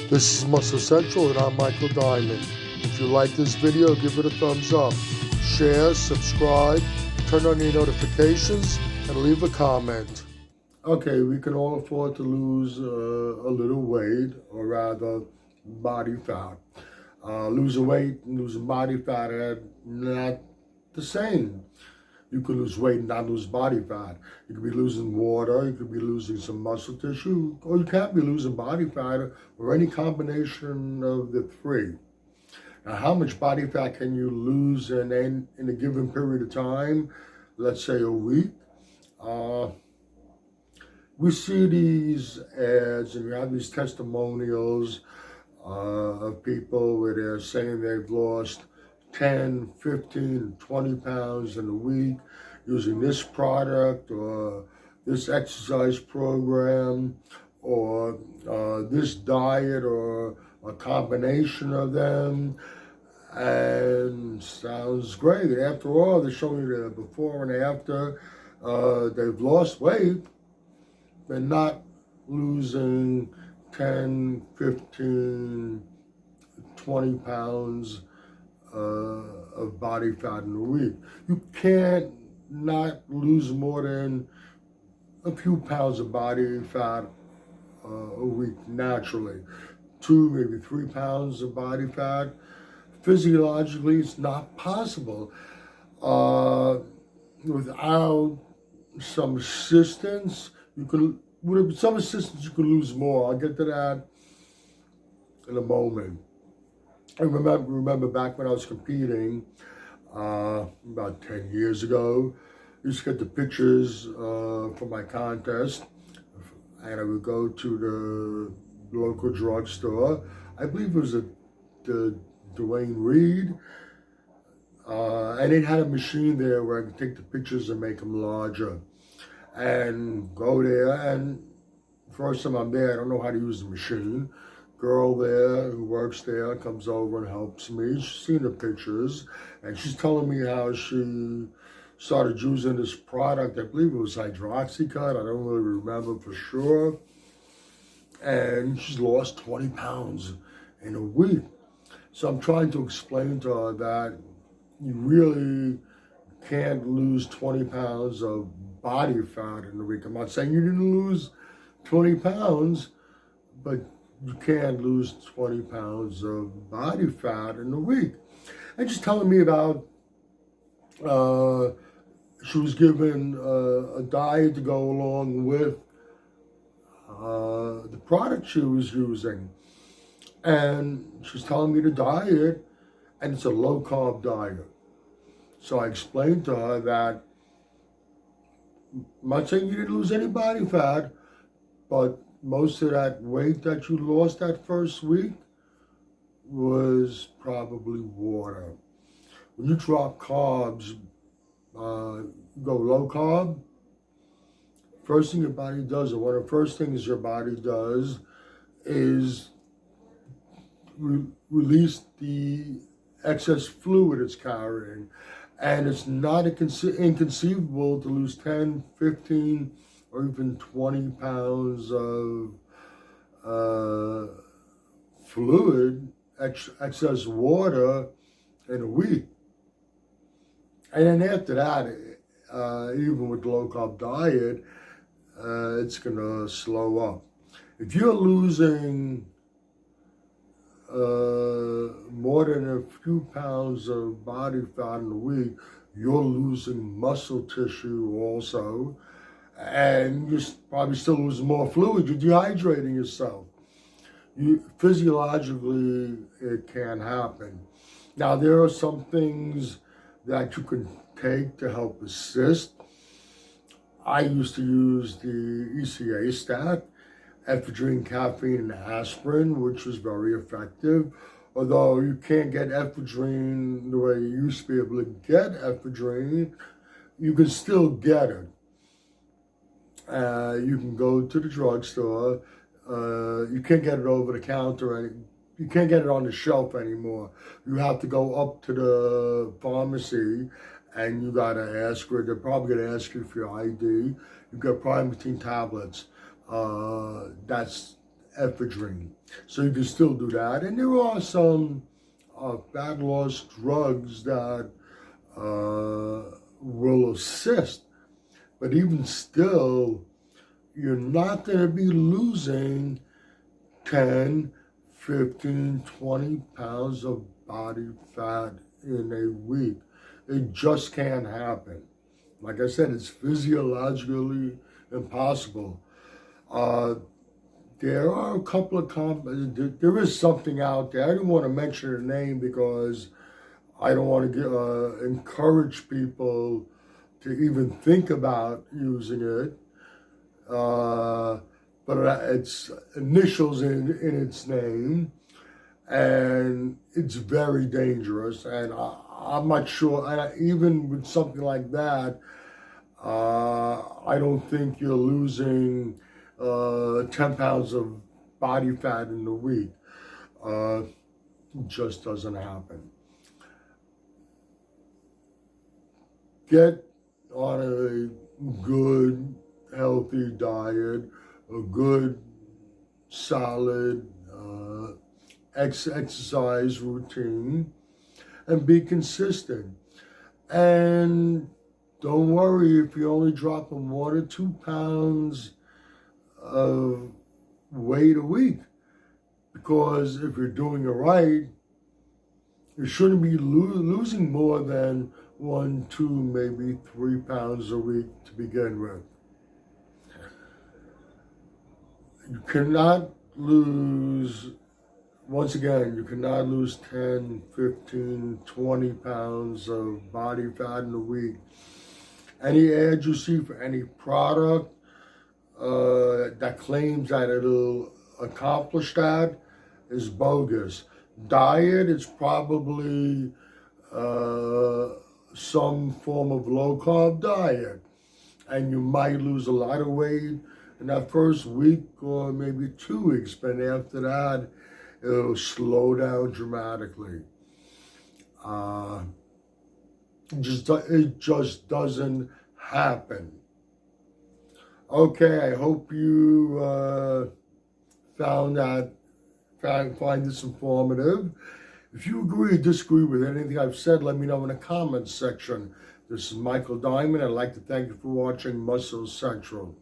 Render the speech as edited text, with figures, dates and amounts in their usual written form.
This is Muscle Central and I'm Michael Diamond. If you like this video, give it a thumbs up. Share, subscribe, turn on your notifications, and leave a comment. Okay, we can all afford to lose a little weight, or rather body fat. Losing weight and losing body fat are not the same. You could lose weight and not lose body fat. You could be losing water, you could be losing some muscle tissue, or you can't be losing body fat, or any combination of the three. Now, how much body fat can you lose in a given period of time? Let's say a week. We see these ads and we have these testimonials of people where they're saying they've lost 10, 15, 20 pounds in a week using this product or this exercise program or this diet or a combination of them. And sounds great. After all, they're showing you the before and after. They've lost weight. They're not losing 10, 15, 20 pounds of body fat in a week. You can't not lose more than a few pounds of body fat a week naturally. 2, maybe 3 pounds of body fat. Physiologically, it's not possible. Without some assistance, with some assistance, you can lose more. I'll get to that in a moment. I remember back when I was competing, about 10 years ago, I used to get the pictures for my contest, and I would go to the local drugstore. I believe it was the Dwayne Reed, and it had a machine there where I could take the pictures and make them larger. And go there, and first time I'm there, I don't know how to use the machine. Girl there who works there comes over and helps me. She's seen the pictures, and she's telling me how she started using this product. I believe it was hydroxycut. I don't really remember for sure. And she's lost 20 pounds in a week. So I'm trying to explain to her that you really can't lose 20 pounds of body fat in a week. I'm not saying you didn't lose 20 pounds, but you can't lose 20 pounds of body fat in a week. And she's telling me about, she was given a diet to go along with the product she was using. And she's telling me the diet, and it's a low-carb diet. So I explained to her that I'm not saying you didn't lose any body fat, but most of that weight that you lost that first week was probably water. When you drop carbs, go low carb, first thing your body does, or one of the first things your body does, is release the excess fluid it's carrying. And it's not inconceivable to lose 10, 15, or even 20 pounds of fluid, excess water in a week. And then after that, even with low-carb diet, it's going to slow up. If you're losing more than a few pounds of body fat in a week, you're losing muscle tissue also, and you're probably still losing more fluid. You're dehydrating yourself. Physiologically, it can happen. Now, there are some things that you can take to help assist. I used to use the ECA stack, ephedrine, caffeine, and aspirin, which was very effective. Although you can't get ephedrine the way you used to be able to get ephedrine, you can still get it. You can go to the drugstore. You can't get it over the counter, you can't get it on the shelf anymore. You have to go up to the pharmacy and you gotta ask for it. They're probably gonna ask you for your ID. You got Primatine tablets. That's ephedrine. So you can still do that. And there are some fat loss drugs that will assist. But even still, you're not going to be losing 10, 15, 20 pounds of body fat in a week. It just can't happen. Like I said, it's physiologically impossible. There are a couple of there is something out there. I didn't want to mention her name because I don't want to encourage people to even think about using it. But it's initials in its name, and it's very dangerous. And I'm not sure, even with something like that, I don't think you're losing 10 pounds of body fat in a week. It just doesn't happen. Get on a good, healthy diet, a good, solid exercise routine, and be consistent. And don't worry if you're only dropping 1 or 2 pounds of weight a week, because if you're doing it right, you shouldn't be losing more than 1, 2, maybe 3 pounds a week to begin with. You cannot lose, once again, you cannot lose 10, 15, 20 pounds of body fat in a week. Any ad you see for any product that claims that it'll accomplish that is bogus. Diet is probably some form of low-carb diet, and you might lose a lot of weight in that first week or maybe 2 weeks, but after that, it'll slow down dramatically. It just doesn't happen. Okay, I hope you find this informative. If you agree or disagree with anything I've said, let me know in the comments section. This is Michael Diamond. I'd like to thank you for watching Muscle Central.